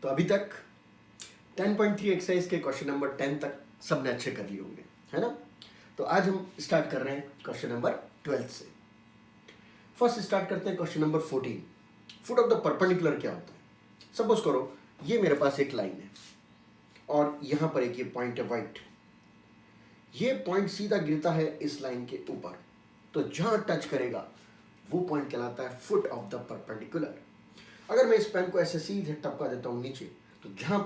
तो अभी तक 10.3 एक्सरसाइज के क्वेश्चन नंबर 10 तक सबने अच्छे कर लिए होंगे, है ना। तो आज हम स्टार्ट कर रहे हैं क्वेश्चन नंबर 12 से। फर्स्ट स्टार्ट करते हैं question number 14। Foot of the perpendicular क्या होता है। सपोज करो ये मेरे पास एक लाइन है और यहां पर एक ये पॉइंट है वाइट। ये पॉइंट सीधा गिरता है इस लाइन के ऊपर, तो जहां टच करेगा वो पॉइंट कहलाता है फुट ऑफ द परपेंडिकुलर। अगर मैं इस पेन को ऐसे सीधे टपका देता हूं नीचे, तो जहां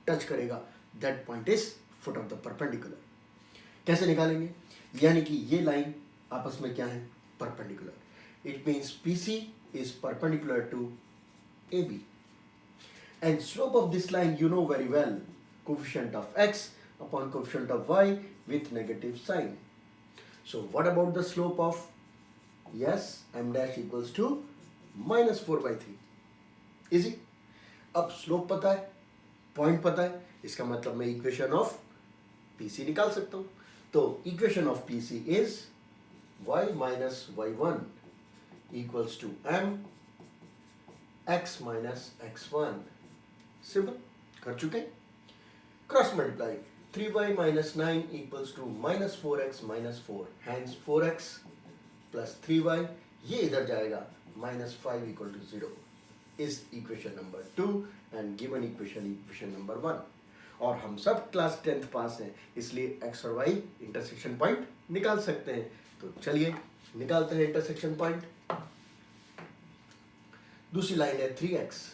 टच करेगा that point is foot of the perpendicular. कैसे निकालेंगे, यानी कि ये लाइन आपस में क्या है, perpendicular. It means PC is perpendicular to AB and slope of this line you know very well, coefficient of x upon coefficient of y with negative sign. So what about the slope of, yes, m dash equals to minus 4/3. Easy. अब slope पता है, point पता है, इसका मतलब मैं equation of PC निकाल सकता हूं। तो equation of PC is y minus y1 equals to m x minus x1. Simple कर चुके। Cross multiply 3y minus 9 equals to minus 4x minus 4. Hence 4x plus 3y, ये इधर जाएगा, minus 5 equal to 0 is equation number 2 and given equation number 1. और हम सब class 10th पास हैं, इसलिए x और y इंटरसेक्शन पॉइंट निकाल सकते हैं। तो चलिए निकालते हैं इंटरसेक्शन पॉइंट। दूसरी लाइन है 3x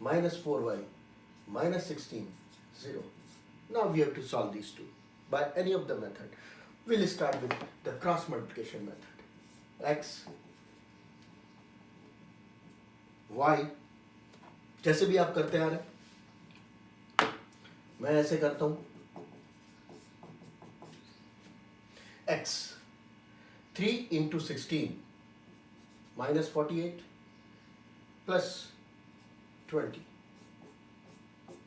minus 4y minus 16 0. Now we have to solve these two by any of the method. We'll start with the cross multiplication method. X y जैसे भी आप करते आ रहे, मैं ऐसे करता हूं। x 3 into 16 minus 48 plus 20.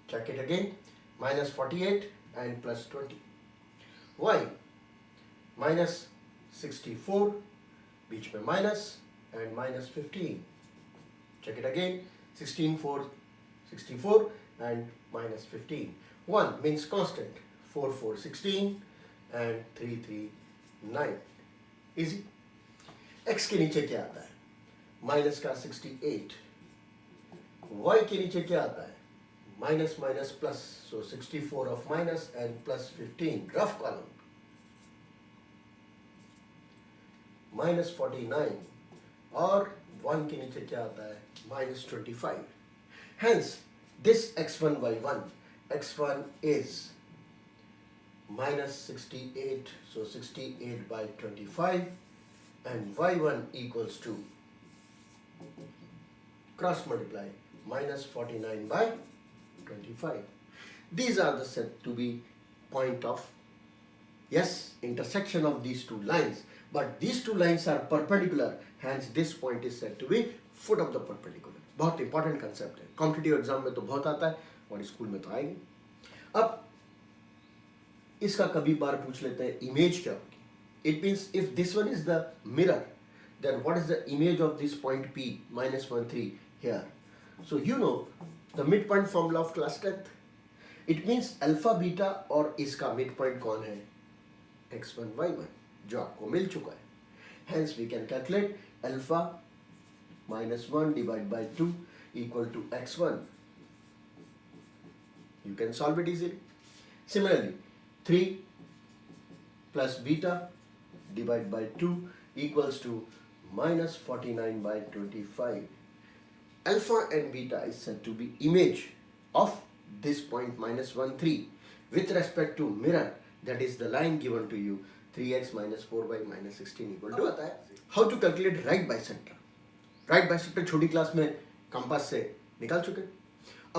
Check it again. Minus 48 and plus 20. Y minus 64, बीच में minus and minus 15. Check it again. 64 and minus 15. 1 means constant. 4 4 16 and 3 3 9. Easy. X के नीचे क्या आता है, माइनस का 68। y के नीचे क्या आता है, minus minus plus, so 64 of minus and plus 15, rough column, minus 49, और 1 के नीचे क्या आता है, minus 25। Hence this x1 y1, x1 is minus 68, so 68 by 25 and y1 equals to cross multiply minus 49 by 25. These are the said to be point of, yes, intersection of these two lines, but these two lines are perpendicular, hence this point is said to be foot of the perpendicular. बहुत important concept है, competitive exam में तो बहुत आता है और school में तो आएगी। अब इसका कभी बार पूछ लेते हैं इमेज क्या होगी। It means if this one is the mirror, then what is the image of this point P minus 1 3 here? So you know the midpoint formula of class 10th. It means alpha beta और इसका midpoint कौन है, x1 y1, जो आपको मिल चुका है। Hence we can calculate alpha minus 1 divided by 2 equal to x1. You can solve it easily. Similarly 3 plus beta divided by 2 equals to minus 49 by 25. Alpha and beta is said to be image of this point minus 1 3 with respect to mirror, that is the line given to you 3x minus 4y minus 16 equal to आता है। How to calculate right bisector? Right bisector छोटी class में compass से निकाल चुके।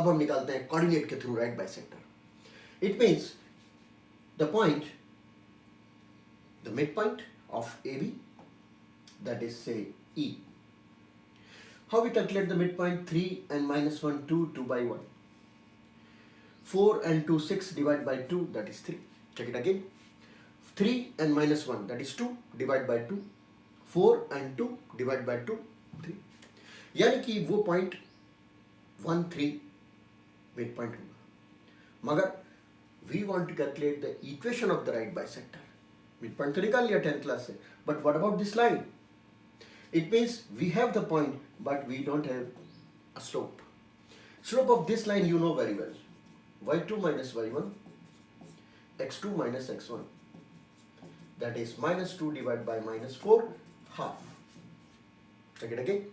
अब हम निकालते हैं कोऑर्डिनेट के through right bisector. It means the point, the midpoint of AB, that is say E. How we calculate the midpoint? 3 and minus 1 2, 2 by 1, 4 and 2 6 divided by 2, that is 3. Check it again. 3 and minus 1, that is 2, divided by 2, 4 and 2 divided by 2, 3. यानी कि वो point 1 3 mid point होगा। मगर we want to calculate the equation of the right bisector. Mid point तो निकाल लिया 10th class से, but what about this line? It means we have the point but we don't have a slope. Slope of this line you know very well. y2 minus y1, x2 minus x1. That is minus 2 divided by minus 4, half. Check it again.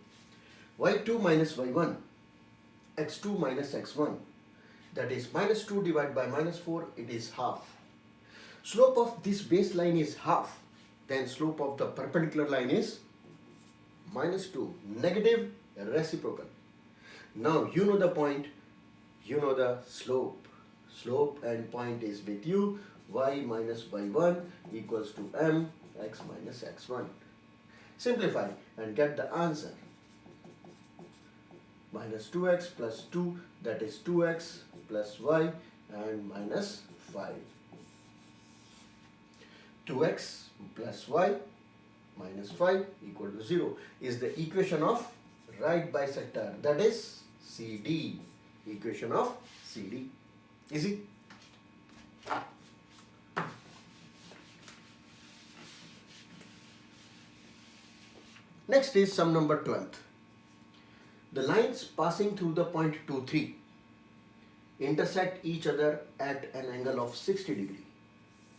y2 minus y1, x2 minus x1. That is minus 2 divided by minus 4, it is half. Slope of this base line is half. Then slope of the perpendicular line is minus 2, negative reciprocal. Now you know the point, you know the slope. Slope and point is with you. Y minus y1 equals to m x minus x1. Simplify and get the answer. Minus 2x plus 2, that is 2x plus y and minus 5. 2x plus y minus 5 equal to 0 is the equation of right bisector, that is CD. Equation of CD. Easy. Next is sum number 12th. The lines passing through the point 2, 3 intersect each other at an angle of 60 degree.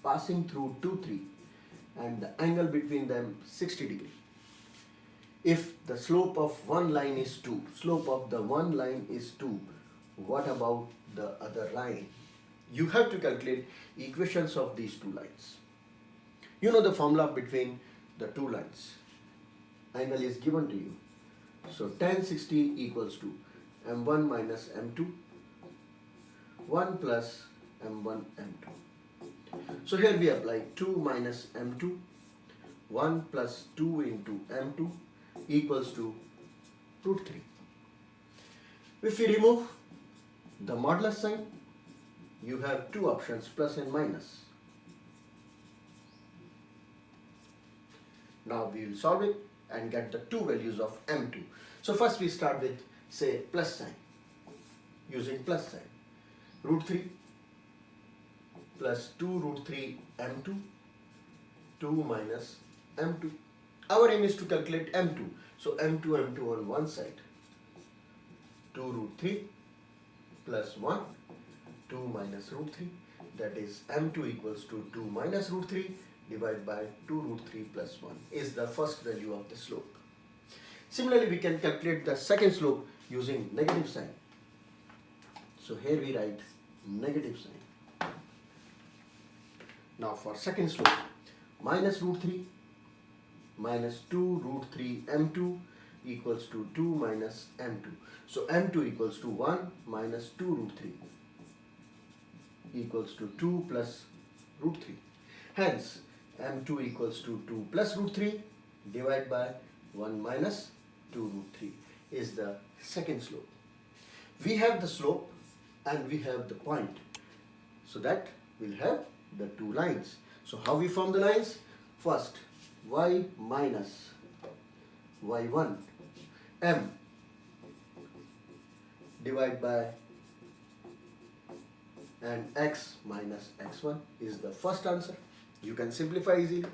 Passing through 2, 3 and the angle between them 60 degree. If the slope of one line is 2, slope of the one line is 2, what about the other line? You have to calculate equations of these two lines. You know the formula between the two lines. Angle is given to you. So tan 60 equals to m1 minus m2, 1 plus m1 m2. So here we apply 2 minus m2, 1 plus 2 into m2 equals to root 3. If we remove the modulus sign, you have two options, plus and minus. Now we will solve it and get the two values of m2. So first we start with, say, plus sign. Using plus sign, root 3 plus 2 root 3 m2, 2 minus m2. Our aim is to calculate m2. So m2 on one side. 2 root 3 plus 1, 2 minus root 3. That is m2 equals to 2 minus root 3 divided by 2 root 3 plus 1 is the first value of the slope. Similarly, we can calculate the second slope using negative sign. So here we write negative sign. Now for second slope, minus root 3 minus 2 root 3 m2 equals to 2 minus m2. So m2 equals to 1 minus 2 root 3 equals to 2 plus root 3. Hence, m2 equals to 2 plus root 3 divided by 1 minus 2 root 3 is the second slope. We have the slope and we have the point. So that we'll have the two lines. So how we form the lines? First, y minus y1 m divided by and x minus x1 is the first answer. You can simplify easily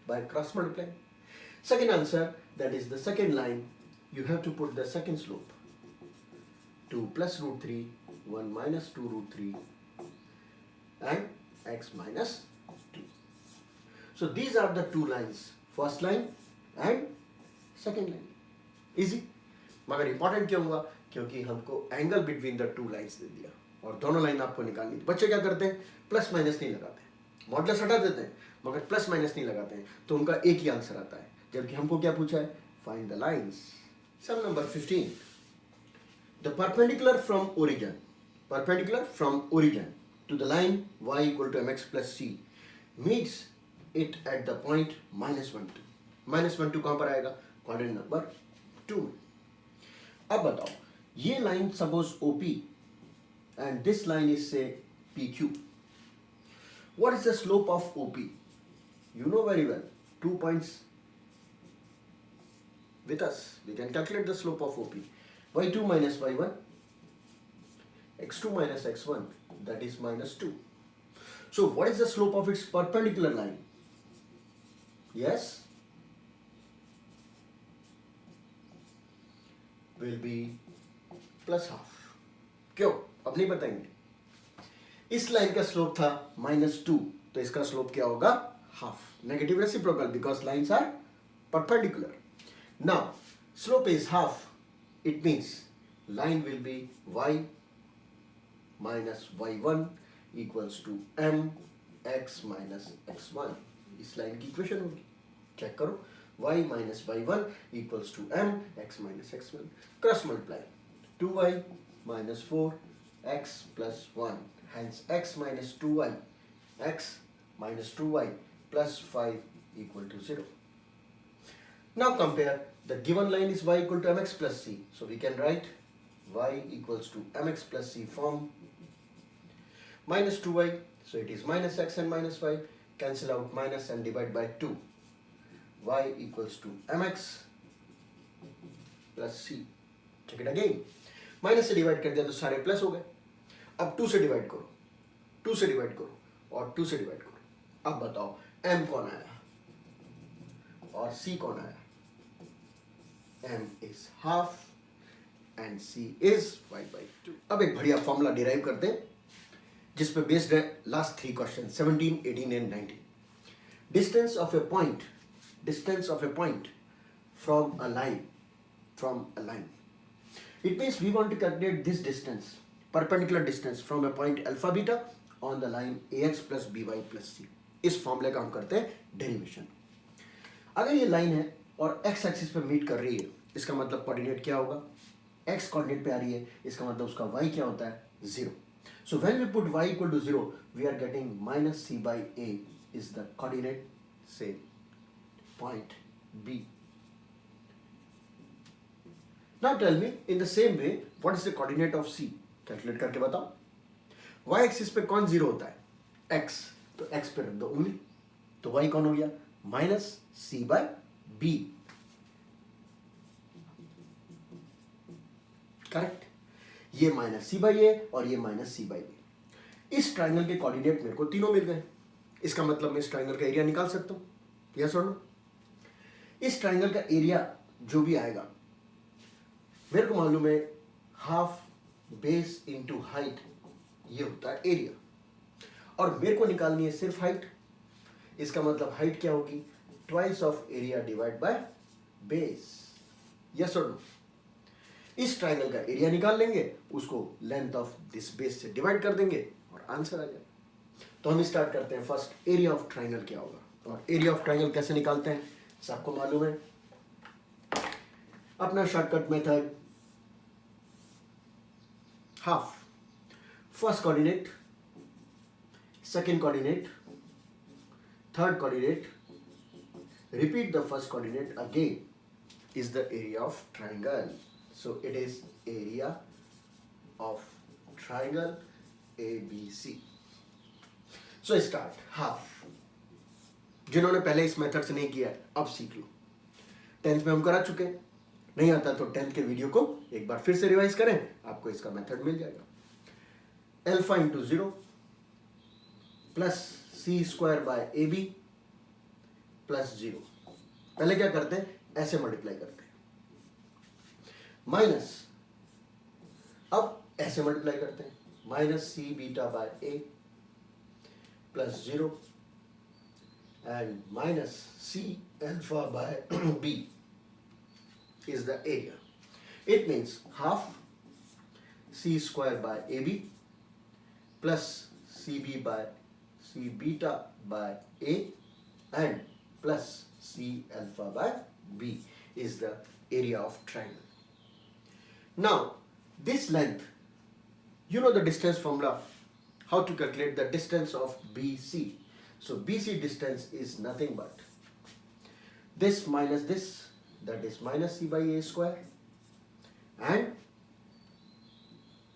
by cross multiplying. Second answer, that is the second line, you have to put the second slope. 2 plus root 3, 1 minus 2 root 3 and x minus 2. So these are the two lines, first line and second line. Easy. मगर important क्यों हुआ? क्योंकि हमको angle between the two lines दे दिया और दोनों line आपको निकालनी। बच्चे क्या करते हैं? प्लस माइनस नहीं लगाते हैं, मॉडुलस हटा देते हैं मगर प्लस माइनस नहीं लगाते हैं, तो उनका एक ही आंसर आता है। जबकि हमको क्या पूछा है? Find the lines. Sum number 15, the perpendicular from origin to the line y equal to mx plus c meets it at the point minus 1, 2. minus 1, 2 कहाँ पर आएगा? क्वाड्रेंट नंबर 2 में। अब बताओ, ये line suppose OP and this line is say PQ. What is the slope of OP? You know very well, 2 points with us. We can calculate the slope of OP. y2 minus y1 x2 minus x1, that is minus 2. So what is the slope of its perpendicular line? Yes, will be plus half. क्यों? अब नहीं बताएंगे. इस line का slope था -2, तो इसका slope क्या होगा? Half. Negative reciprocal because lines are perpendicular. Now slope is half. It means line will be y minus y1 equals to m x minus x1. इस लाइन की इक्वेशन होगी. चेक करो. y minus y1 equals to m x minus x1. Cross multiply. 2y minus 4 x plus 1. Hence x minus 2y x minus 2y plus 5 equal to 0. Now compare. The given line is y equal to mx plus c. So we can write y equals to mx plus c form. Minus 2y. So it is minus x and minus y. Cancel out minus and divide by 2. Y equals to mx plus c. Check it again. Minus से divide कर दिया तो सारे plus हो गए. अब 2 से divide करो, 2 से डिवाइड करो और 2 से डिवाइड करो. अब बताओ m कौन आया और c कौन आया? m is half and c is y by 2. अब एक बढ़िया फॉर्मूला डिराइव करते हैं जिस पे बेस्ड है last 3 question 17, 18 and 19. Distance of A point from a line. It means we want to calculate this distance, perpendicular distance from a point alpha beta on the line ax plus by plus c. इस फॉर्मूले का हम करते हैं derivation. अगर ये line है और x एक्सिस पे मीट कर रही है, इसका मतलब कोऑर्डिनेट क्या होगा? x कोऑर्डिनेट पे आ रही है, इसका मतलब उसका y क्या होता है? 0. So when we put y equal to 0, we are getting minus c by a is the coordinate, say point B. Now tell me in the same way what is the coordinate of C? Calculate करके बताओ. y axis पे कौन 0 होता है? x. तो x पे रख दो उंगली, तो y कौन हो गया? Minus c by b. Correct. ये माइनस c बाई a और ये माइनस c बाई b. इस ट्राइंगल के कोऑर्डिनेट मेरे को तीनों मिल गए. इसका मतलब मैं इस ट्राइंगल का एरिया निकाल सकता हूं. यस और नो? इस ट्राइंगल का एरिया जो भी आएगा मेरे को मालूम है हाफ बेस इंटू हाइट, ये होता है एरिया. और मेरे को निकालनी है सिर्फ हाइट. इसका मतलब हाइट क्या होगी? Twice of area divide by base. Yes और नो? इस ट्राइंगल का एरिया निकाल लेंगे, उसको लेंथ ऑफ दिस बेस से डिवाइड कर देंगे और आंसर आ जाएगा. तो हम स्टार्ट करते हैं. फर्स्ट एरिया ऑफ ट्राइंगल क्या होगा और एरिया ऑफ ट्राइंगल कैसे निकालते हैं सबको मालूम है. अपना shortcut method half. First coordinate, second coordinate, third coordinate, repeat the first coordinate again is the area of triangle. So it is area of triangle ABC. So start half. जिन्होंने पहले इस मेथड से नहीं किया अब सीख लो. 10th में हम करा चुके हैं. नहीं आता तो 10th के वीडियो को एक बार फिर से रिवाइज करें, आपको इसका मेथड मिल जाएगा. Alpha into 0 plus c square by a b plus 0. पहले क्या करते हैं? ऐसे मल्टीप्लाई करते हैं. माइनस, अब ऐसे मल्टीप्लाई करते हैं. Minus C beta by A plus 0 and minus C alpha by B is the area. It means half c square by ab plus cb by c beta by a and plus c alpha by b is the area of triangle. Now this length, you know the distance formula, how to calculate the distance of BC. So BC distance is nothing but this minus this, that is minus c by a square and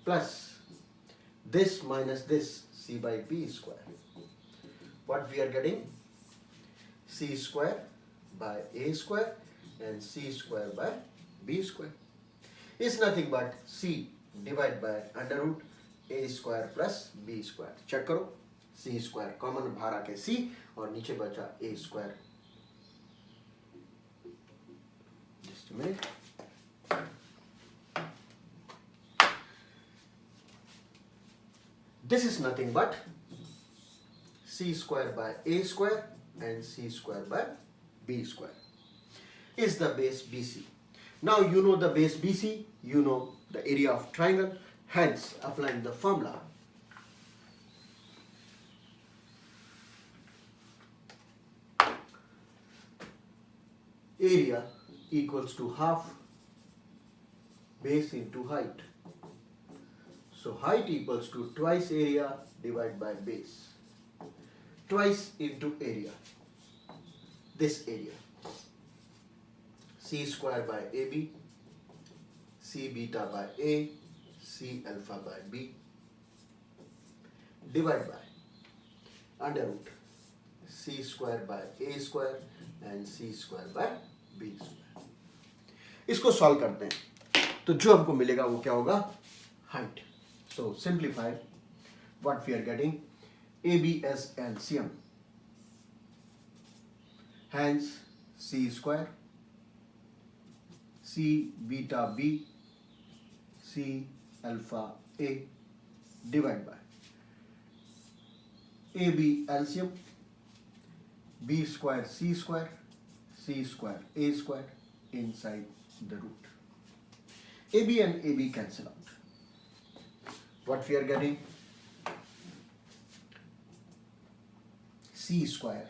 plus this minus this c by b square. What we are getting? C square by a square and c square by b square is nothing but c divided by under root A square plus B square. Check करो, C square common बाहर आके सी और नीचे बचा a square. Just minute, this is nothing but c square by a square and c square by b square is the base BC. Now you know the base BC, you know the area of triangle, hence applying the formula. Area equals to half base into height. So height equals to twice area divided by base. Twice into area. This area. C square by AB, C beta by A, C alpha by B, divide by under root C square by A square and C square by B square. इसको solve करते हैं तो जो हमको मिलेगा वो क्या होगा, height. So simplify what we are getting, AB as LCM, hence C square, C beta B, C alpha A, divide by AB LCM, B square C square, C square A square inside the root. AB and AB cancel out. What we are getting, C square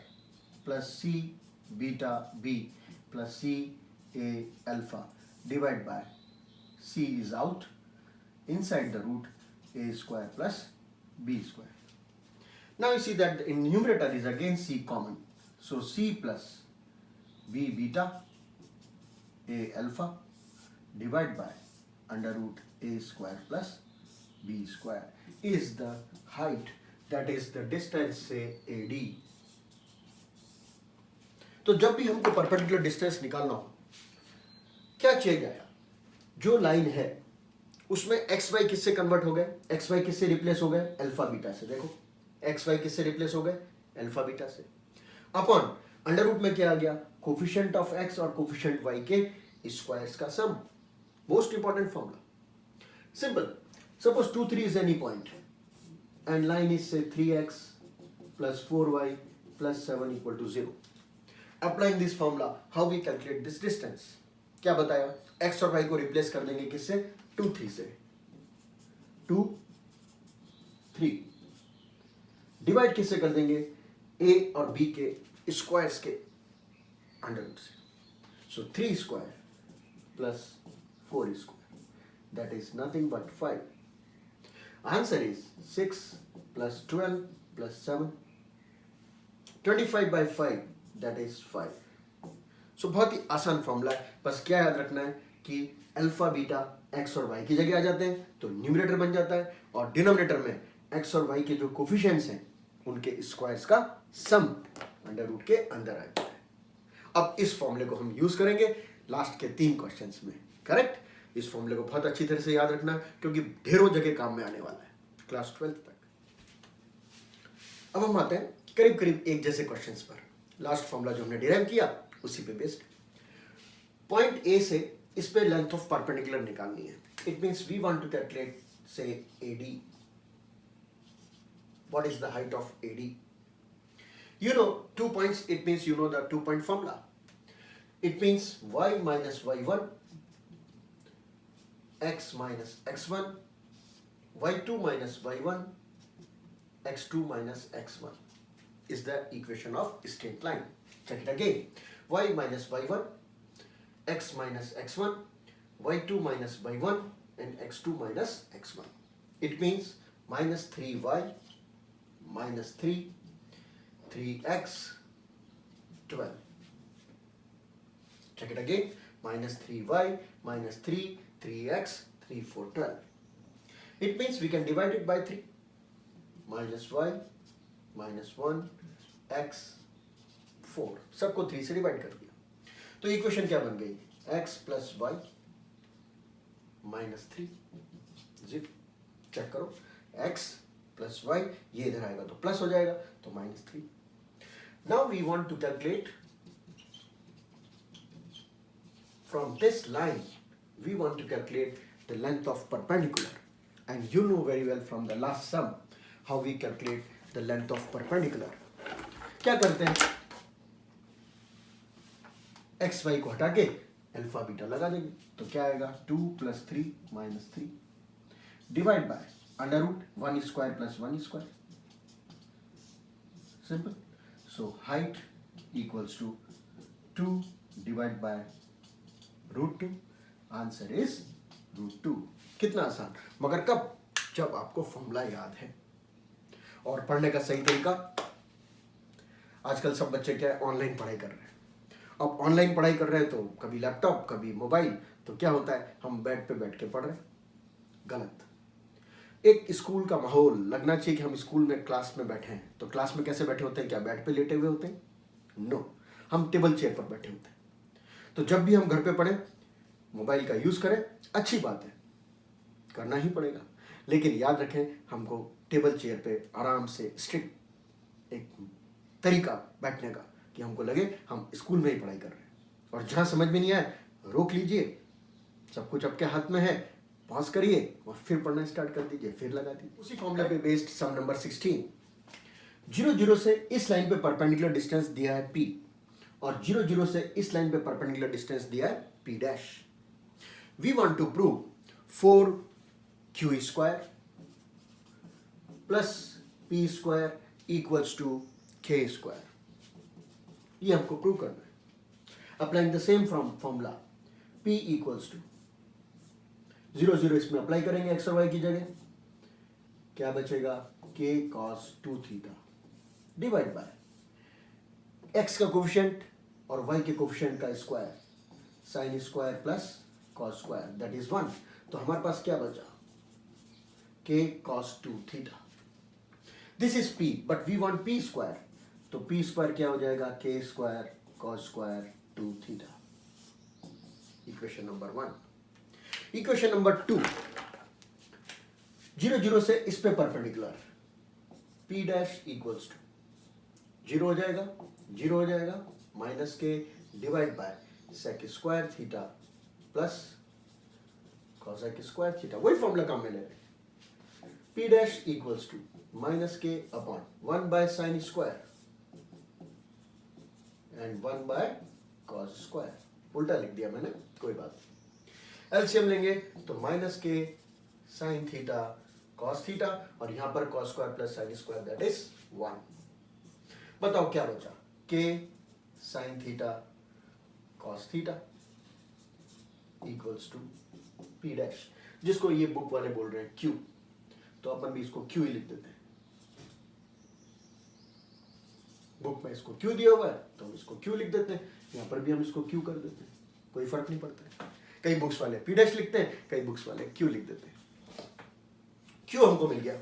plus C beta B plus C A alpha divided by C is out, inside the root A square plus B square. Now you see that in numerator is again C common, so C plus B beta A alpha divided by under root A square plus B square is the height, that is the distance say AD. तो जब भी हमको perpendicular distance निकालना हो क्या change आया, जो line है उसमें एक्स वाई किससे कन्वर्ट हो गए, एक्स वाई किससे रिप्लेस हो गए, अल्फा बीटा से. देखो एक्स वाई किससे रिप्लेस हो गए, अल्फा बीटा से. अपॉन अंडर रूट में क्या आ गया, कोफिशिएंट ऑफ एक्स और कोफिशिएंट वाई के स्क्वायर्स का sum. Most important formula. Simple. Suppose 2, 3 is any point and line is say 3x plus 4y plus 7 equal to 0. Applying this formula, how we calculate this distance? क्या बताया, x और y को replace कर देंगे किससे, 2, 3 से. 2, 3 divide किससे कर देंगे, a और b के स्क्वायर्स के अंडर रूट से. So 3 square plus 4 square, that is nothing but 5. Answer is 6 plus 12 plus 7, 25 by 5, that is 5. So बहुत ही आसान फॉर्मूला है, बस क्या याद रखना है कि अल्फा बीटा एक्स और वाई की जगह आ जाते हैं तो न्यूमरेटर बन जाता है और डिनोमिनेटर में एक्स और वाई के जो कोफिशिएंट्स हैं उनके स्क्वायर्स का सम अंडर रूट के अंदर आ जाता है. अब इस फॉर्मूले को हम यूज करेंगे लास्ट के 3 क्वेश्चंस में. करेक्ट. इस फॉर्मूले को बहुत अच्छी तरह से याद रखना क्योंकि ढेरों जगह काम में आने वाला है क्लास 12 तक. अब हम आते हैं करीब करीब एक जैसे क्वेश्चंस पर. लास्ट फॉर्मूला जो हमने डिराइव किया उसी पे बेस्ड. पॉइंट ए से इस पे लेंथ ऑफ परपेंडिकुलर निकालनी है. It means we want to calculate से AD. What is the height of AD. You know 2 points, it means you know the 2-point formula. It means y minus y1, x minus x1, y2 minus y1, x2 minus x1 is the equation of straight line. Check it again. Y minus y1, x minus x1, y2 minus y1 and x2 minus x1. It means minus 3y minus 3, 3x, 12. Check it again. Minus 3y minus 3, 3x, 3, 4, 12. It means we can divide it by 3. Minus y minus 1 x 4. सबको 3 से divide कर दिया तो equation क्या बन गई, x plus y minus 3 0. Check करो x plus y, ये इधर आएगा तो प्लस हो जाएगा, तो -3। Now we want to calculate from this line, we want to calculate the length of perpendicular, and you know very well from the last sum how we calculate the length of perpendicular. क्या करते हैं, x Y को हटा के alpha beta लगा देंगे, तो क्या आएगा 2 + 3 - 3 divide by under root 1² + 1², simple. So height equals to 2 divide by √2, answer is √2। कितना आसान, मगर कब, जब आपको फॉर्मूला याद है। और पढ़ने का सही तरीका, आजकल सब बच्चे क्या है, ऑनलाइन पढ़ाई कर रहे हैं। अब ऑनलाइन पढ़ाई कर रहे हैं तो कभी लैपटॉप कभी मोबाइल, तो क्या होता है, हम बेड पे बैठ के पढ़ रहे हैं, गलत। एक स्कूल का माहौल लगना चाहिए कि हम स्कूल में क्लास में बैठे हैं। तो क्लास में कैसे बैठे होते हैं, क्या बेड पे लेटे हुए होते हैं? नो, हम टेबल चेयर पर बैठे होते हैं। तो जब भी हम घर पे पढ़ें, मोबाइल का यूज करें, अच्छी बात है, करना ही पड़ेगा, लेकिन याद रखें हमको टेबल चेयर पे आराम से स्ट्रिक्ट एक तरीका बैठने का, कि हमको लगे हम स्कूल में ही पढ़ाई कर रहे हैं। और जहां समझ में नहीं आए, रोक लीजिए, सब कुछ आपके हाथ में है, पॉज करिए और फिर पढ़ना स्टार्ट कर दीजिए, फिर लगा दीजिए। उसी फॉर्मूला पे बेस्ड सम नंबर 16, 0 0 से इस लाइन पे परपेंडिकुलर डिस्टेंस दिया है p, और 0 0 से इस लाइन पे परपेंडिकुलर डिस्टेंस दिया है p'। We want to prove 4q² plus p² equals to k², ये हमको प्रूव करना है। Applying the same formula, p equals to 0 0 इसमें अप्लाई करेंगे x और y की जगह, क्या बचेगा, k cos 2θ divide by x का कोफिशिएंट और y के कोफिशिएंट का square, sin square plus cos square, that is 1। तो हमारे पास क्या बचा, k cos 2θ। This is p, but we want p², तो p² क्या हो जाएगा, k² cos square 2θ। Equation number 1। Equation number 2, 0 0 से इस पे परपेंडिकुलर p' इक्वल्स टू 0 हो जाएगा, 0 हो जाएगा, -k divide by sec² theta plus cosec² theta, वही फॉर्मूला काम में ले रहे हैं। p' equals to -k upon 1/sin² and 1/cos², उल्टा लिख दिया मैंने, कोई बात नहीं। एलसीएम लेंगे तो -k sin theta cos theta, और यहां पर cos² plus sin², that is 1। बताओ क्या बचा, k sin theta cos theta equals to p', जिसको ये बुक वाले बोल रहे हैं q, तो अपन भी इसको q ही लिख देते हैं। बुक में इसको q दिया हुआ है तो हम इसको q लिख देते हैं, यहां पर भी हम इसको q कर देते हैं, कोई फर्क नहीं पड़ता है। कई बुक्स वाले p' लिखते हैं, कई बुक्स वाले q लिख देते हैं। q हमको मिल गया,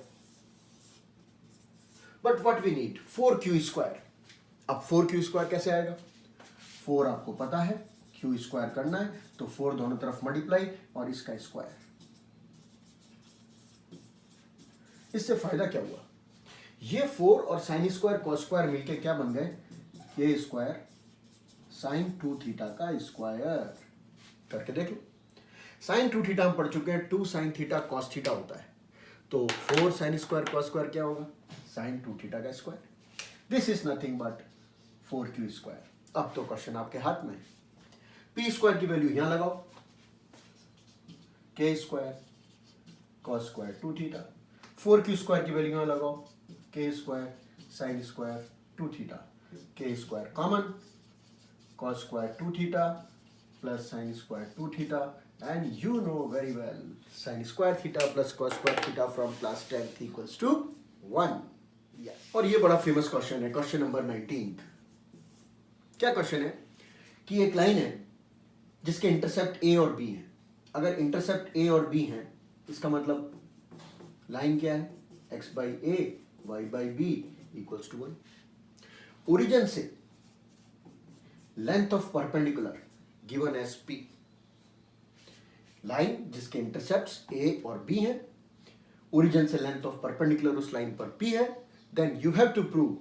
but what we need 4q²। अब 4q² कैसे आएगा, 4 आपको पता है, q² करना है तो 4 दोनों तरफ मल्टीप्लाई और इसका स्क्वायर। इससे फायदा क्या हुआ, ये 4 और sin² cos² मिलके क्या बन गए, k² sin 2θ का स्क्वायर। करके देख लो, sin 2θ हम पढ़ चुके हैं, 2 sin θ cos θ होता है, तो 4 sin² cos² क्या होगा, sin 2θ का square. This is nothing but 4q²। अब तो क्वेश्चन आपके हाथ में है, p² की वैल्यू यहां लगाओ, k² cos² 2θ, 4q² की वैल्यू यहां लगाओ, k² sin² 2θ, k² common, cos² 2θ plus sin² 2θ, and you know very well sin² θ plus cos² θ from class 10th equals to 1। yes. और ये बड़ा फेमस क्वेश्चन है, क्वेश्चन नंबर 19। क्या क्वेश्चन है कि एक लाइन है जिसके इंटरसेप्ट ए और बी है। अगर इंटरसेप्ट ए और बी है, इसका मतलब लाइन क्या है, x/a y/b equals to 1। Origin से length of perpendicular given as p, line जिसके इंटरसेप्ट्स a और b हैं, ओरिजिन से लेंथ ऑफ परपेंडिकुलर उस लाइन पर p है, then you have to prove,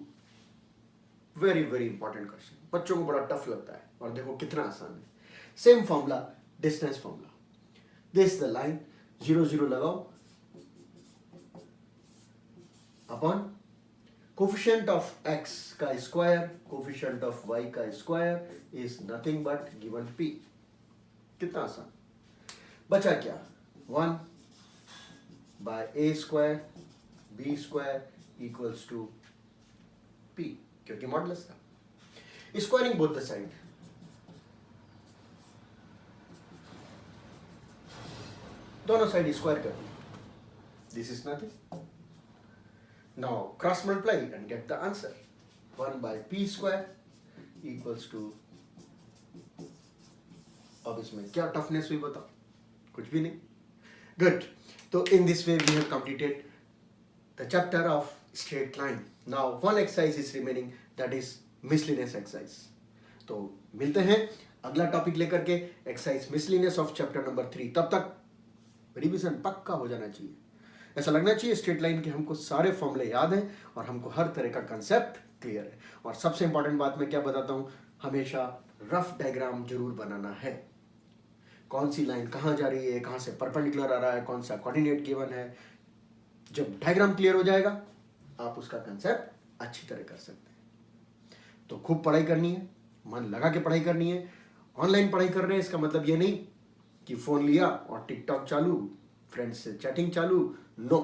very very important question, बच्चों को बड़ा टफ लगता है और देखो कितना आसान है। Same formula, distance formula, this the line, 0 0 लगाओ अपॉन कोफिशिएंट ऑफ x का स्क्वायर, कोफिशिएंट ऑफ y का square is nothing but given p। कितना आसान। बचा क्या, 1 by a square b square equals to p, क्योंकि मॉडुलस था। स्क्वायरिंग बोथ द साइड, दोनों साइड स्क्वायर कर दी, this is nothing. Now cross multiply and get the answer. 1 by p square equals to, अब इसमें क्या टफनेस हुई बताओ, कुछ भी नहीं। Good. So in this way we have completed the chapter of straight line. Now one exercise is remaining, that is miscellaneous exercise. तो मिलते हैं अगला टॉपिक लेकर के, exercise miscellaneous of chapter number 3। तब तक रिवीजन पक्का हो जाना चाहिए, ऐसा लगना चाहिए स्ट्रेट लाइन के हमको सारे फॉर्मूले याद हैं और हमको हर तरह का कंसेप्ट क्लियर है। और सबसे इंपॉर्टेंट बात मैं क्या बताता हूँ, हमेशा रफ डायग्राम जरूर बनाना है, कौन सी लाइन कहाँ जा रही है, कहाँ से परपेंडिकुलर आ रहा है, कौन सा कोऑर्डिनेट गिवन है। जब डायग्राम क्लियर हो जाएगा आप उसका कंसेप्ट अच्छी तरह कर सकते हैं। तो खूब पढ़ाई करनी है, मन लगा के पढ़ाई करनी है। ऑनलाइन पढ़ाई कर रहे हैं इसका मतलब ये नहीं कि फ़ोन लिया और टिकटॉक चालू, फ्रेंड्स से चैटिंग चालू, नो।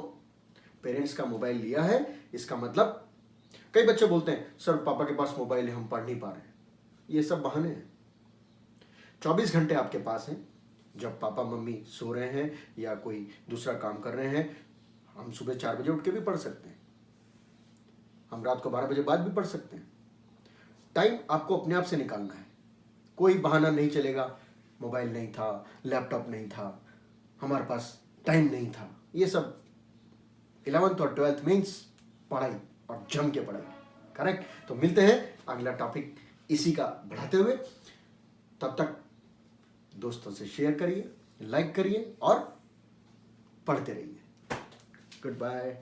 पेरेंट्स का मोबाइल लिया है इसका मतलब, कई बच्चे बोलते हैं सर पापा के पास मोबाइल है हम पढ़ नहीं पा रहे हैं, ये सब बहाने हैं। 24 घंटे आपके पास हैं, जब पापा मम्मी सो रहे हैं या कोई दूसरा काम कर रहे हैं, हम सुबह 4 बजे उठ के भी पढ़ सकते हैं, हम रात को 12 बजे बाद भी पढ़ सकते हैं। टाइम आपको अपने आप से निकालना है, कोई बहाना नहीं चलेगा, मोबाइल नहीं था, लैपटॉप नहीं था, हमारे पास टाइम नहीं था। ये सब 11th और 12th मीन्स पढ़ाई और जम के पढ़ाई, करेक्ट। तो मिलते हैं अगला टॉपिक इसी का बढ़ाते हुए, तब तक दोस्तों से शेयर करिए, लाइक करिए और पढ़ते रहिए। Good bye.